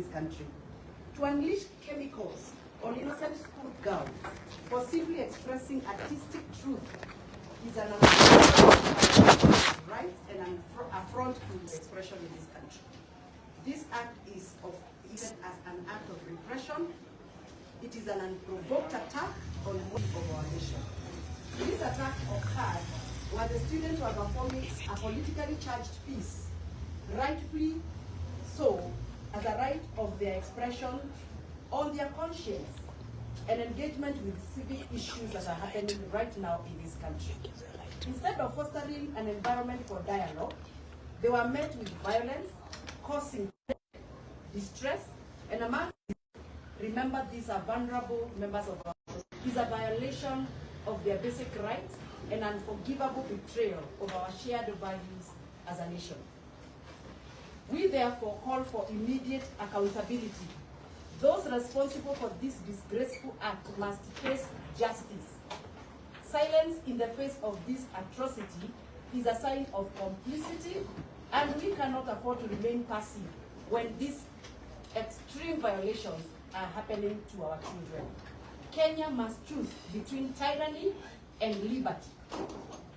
this country. To unleash chemicals on innocent school girls for simply expressing artistic truth is an right and an affront to expression in this country. This act is even as an act of repression. It is an unprovoked attack on one of our nation. This attack occurred while the students were performing a politically charged piece, rightfully so, as a right of their expression on their conscience and engagement with civic issues that are happening right now in this country. Instead of fostering an environment for dialogue, they were met with violence, causing distress, and among remember, these are vulnerable members of our society. It is a violation of their basic rights and unforgivable betrayal of our shared values as a nation. We therefore call for immediate accountability. Those responsible for this disgraceful act must face justice. Silence in the face of this atrocity is a sign of complicity, and we cannot afford to remain passive when these extreme violations are happening to our children. Kenya must choose between tyranny and liberty.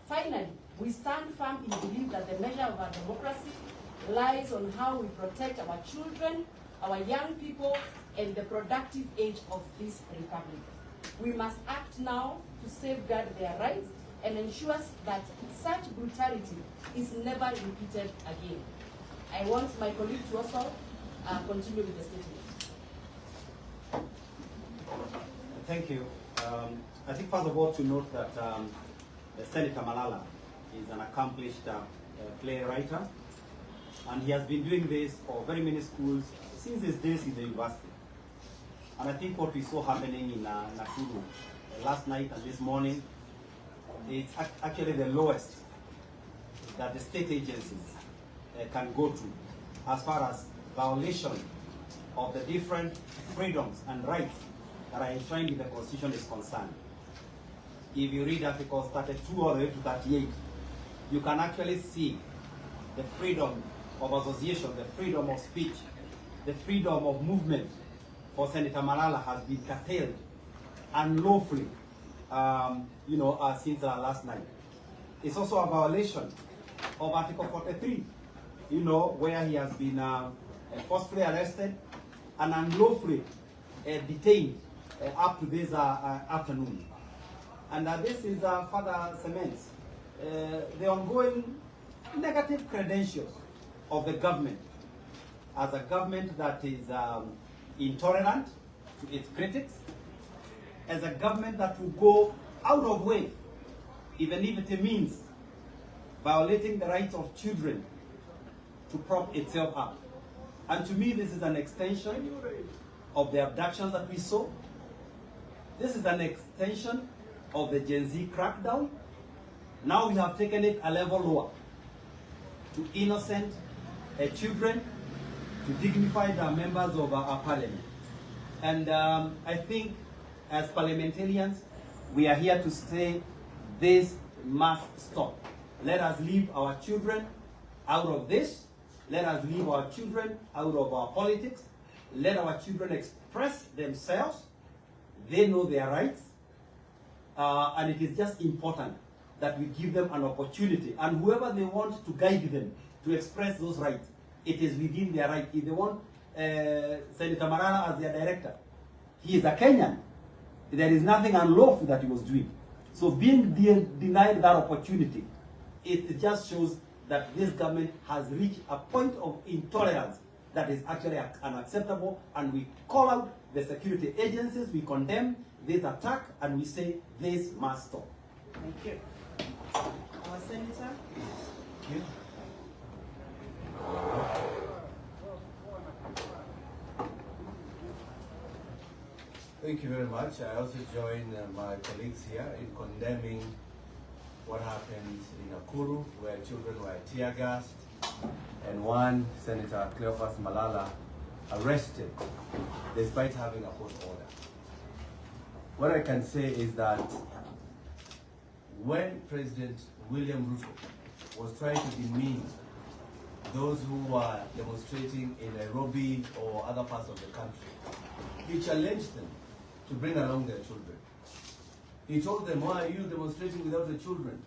Finally, we stand firm in belief that the measure of our democracy lies on how we protect our children, our young people, and the productive age of this republic. We must act now to safeguard their rights and ensure that such brutality is never repeated again. I want my colleague to also continue with the statement. Thank you. I think first of all to note that Senator Malala is an accomplished playwright, and he has been doing this for very many schools since his days in the university. And I think what we saw happening in Nakuru last night and this morning is actually the lowest that the state agencies can go to as far as violation of the different freedoms and rights that are enshrined in the Constitution is concerned. If you read Articles 32 all the way to 38, you can actually see the freedom of association, the freedom of speech, the freedom of movement for Senator Malala has been curtailed unlawfully, since last night. It's also a violation of Article 43, where he has been forcefully arrested and unlawfully detained up to this afternoon. And this is further cements the ongoing negative credentials of the government as a government that is intolerant to its critics, as a government that will go out of way, even if it means violating the rights of children to prop itself up. And to me, this is an extension of the abductions that we saw. This is an extension of the Gen Z crackdown. Now we have taken it a level lower to innocent children, to dignified members of our parliament. And I think as parliamentarians, we are here to say this must stop. Let us leave our children out of this. Let us leave our children out of our politics. Let our children express themselves. They know their rights. And it is just important that we give them an opportunity. And whoever they want to guide them to express those rights, it is within their right. If they want Senator Malala as their director, he is a Kenyan. There is nothing unlawful that he was doing. So being denied that opportunity, it just shows that this government has reached a point of intolerance that is actually unacceptable, and we call out the security agencies, we condemn this attack, and we say this must stop. Thank you. Our Senator. Thank you. Thank you very much. I also join my colleagues here in condemning what happened in Nakuru, where children were tear gassed, and one Senator Cleophas Malala arrested despite having a court order. What I can say is that when President William Ruto was trying to demean those who are demonstrating in Nairobi or other parts of the country. He challenged them to bring along their children. He told them, why are you demonstrating without the children?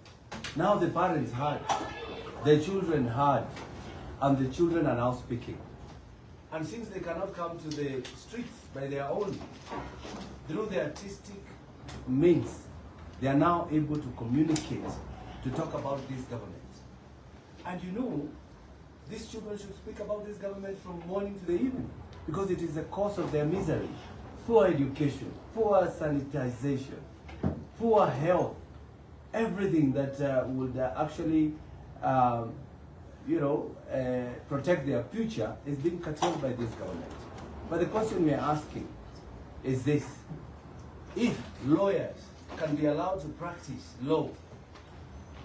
Now the parents heard, the children heard, and the children are now speaking. And since they cannot come to the streets by their own, through the artistic means, they are now able to communicate, to talk about this government. And you know, these children should speak about this government from morning to the evening, because it is the cause of their misery. Poor education, poor sanitization, poor health, everything that would actually, protect their future is being curtailed by this government. But the question we are asking is this: if lawyers can be allowed to practice law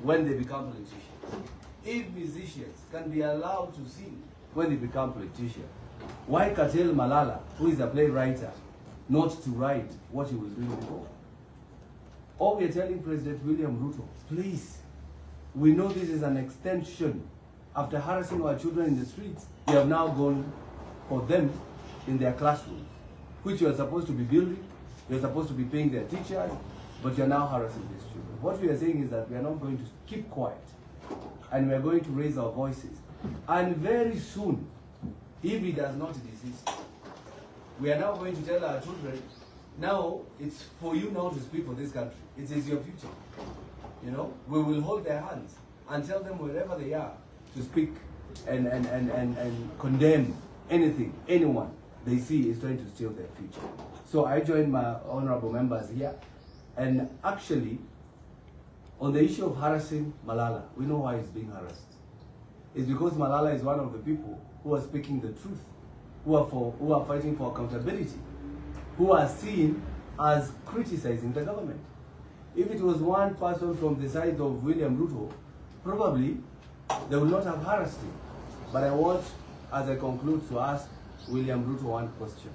when they become politicians, if musicians can be allowed to sing when they become politicians, why curtail Malala, who is a playwright, not to write what he was doing before? Or we are telling President William Ruto, please, we know this is an extension. After harassing our children in the streets, we have now gone for them in their classrooms, which you are supposed to be building, you are supposed to be paying their teachers, but you are now harassing these children. What we are saying is that we are not going to keep quiet, and we are going to raise our voices. And very soon, if he does not desist, we are now going to tell our children, now it's for you now to speak for this country. It is your future. You know, we will hold their hands and tell them wherever they are to speak and condemn anything, anyone they see is trying to steal their future. So I join my honorable members here, and actually, on the issue of harassing Malala, we know why he's being harassed. It's because Malala is one of the people who are speaking the truth, who are fighting for accountability, who are seen as criticizing the government. If it was one person from the side of William Ruto, probably they would not have harassed him. But I want, as I conclude, to ask William Ruto one question.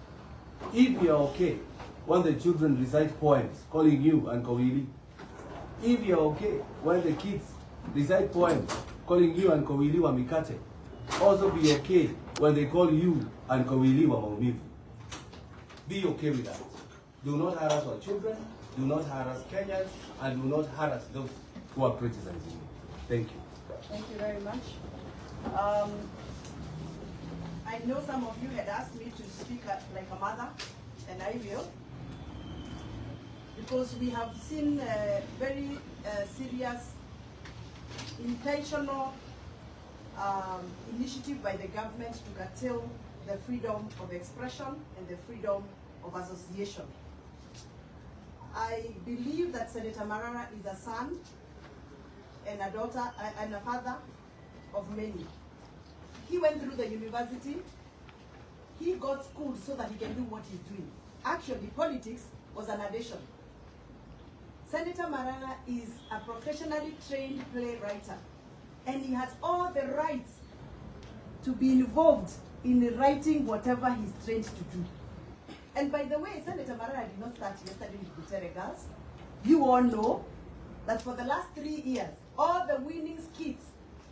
If you are okay when the children recite poems calling you and Kowili, if you are okay when the kids recite poems calling you and Kowili Wamikate, also be okay when they call you and Kowili Wamaumivu. Be okay with that. Do not harass our children, do not harass Kenyans, and do not harass those who are criticizing you. Thank you. Thank you very much. I know some of you had asked me to speak like a mother, and I will, because we have seen very serious, intentional initiative by the government to curtail the freedom of expression and the freedom of association. I believe that Senator Malala is a son and a daughter and a father of many. He went through the university. He got schooled so that he can do what he's doing. Actually, politics was an addition. Senator Malala is a professionally trained playwright, and he has all the rights to be involved in writing whatever he's trained to do. And by the way, Senator Malala did not start yesterday with Butere girls. You all know that for the last 3 years, all the winning skits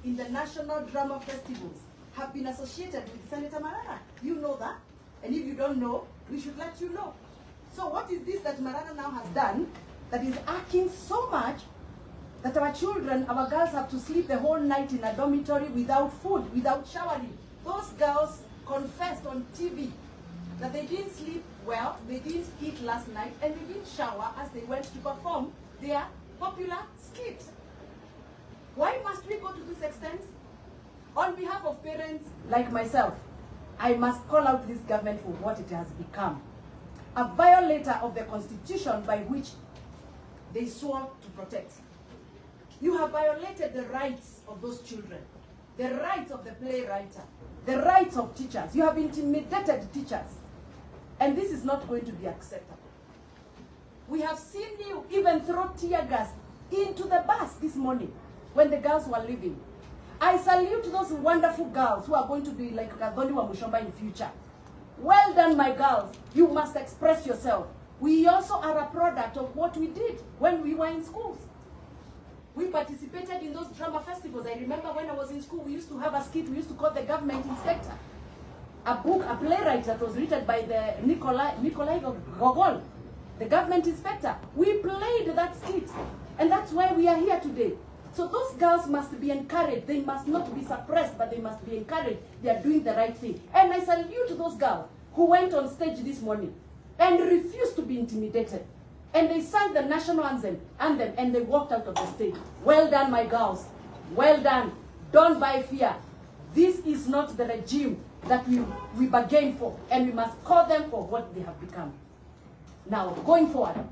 in the national drama festivals have been associated with Senator Malala. You know that. And if you don't know, we should let you know. So what is this that Malala now has done that is arcing so much that our children, our girls have to sleep the whole night in a dormitory without food, without showering? Those girls confessed on TV that they didn't sleep well, they didn't eat last night, and they didn't shower as they went to perform their popular skit. Why must we go to this extent? On behalf of parents like myself, I must call out this government for what it has become. A violator of the constitution by which they swore to protect. You have violated the rights of those children, the rights of the playwright, the rights of teachers. You have intimidated teachers. And this is not going to be acceptable. We have seen you even throw tear gas into the bus this morning when the girls were leaving. I salute those wonderful girls who are going to be like Wamuchomba in future. Well done, my girls. You must express yourself. We also are a product of what we did when we were in schools. We participated in those drama festivals. I remember when I was in school, we used to have a skit we used to call the government inspector. A book, a playwright that was written by the Nikolai Gogol, the government inspector. We played that skit, and that's why we are here today. So those girls must be encouraged. They must not be suppressed, but they must be encouraged. They are doing the right thing. And I salute those girls who went on stage this morning and refused to be intimidated. And they sang the national anthem, and they walked out of the stage. Well done, my girls. Well done. Don't buy fear. This is not the regime that we bargained for, and we must call them for what they have become. Now, going forward,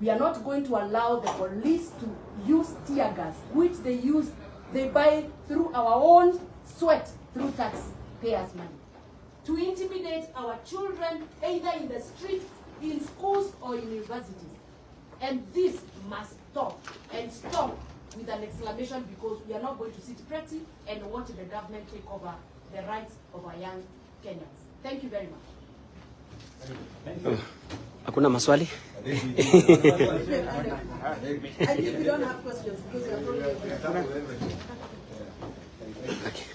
we are not going to allow the police to use tear gas, which they buy through our own sweat, through taxpayers' money, to intimidate our children, either in the streets, in schools, or in universities. And this must stop, and stop with an exclamation, because we are not going to sit pretty and watch the government take over the rights of our young Kenyans. Thank you very much. Thank you. Hakuna maswali? I think we don't have questions because we are probably... Okay.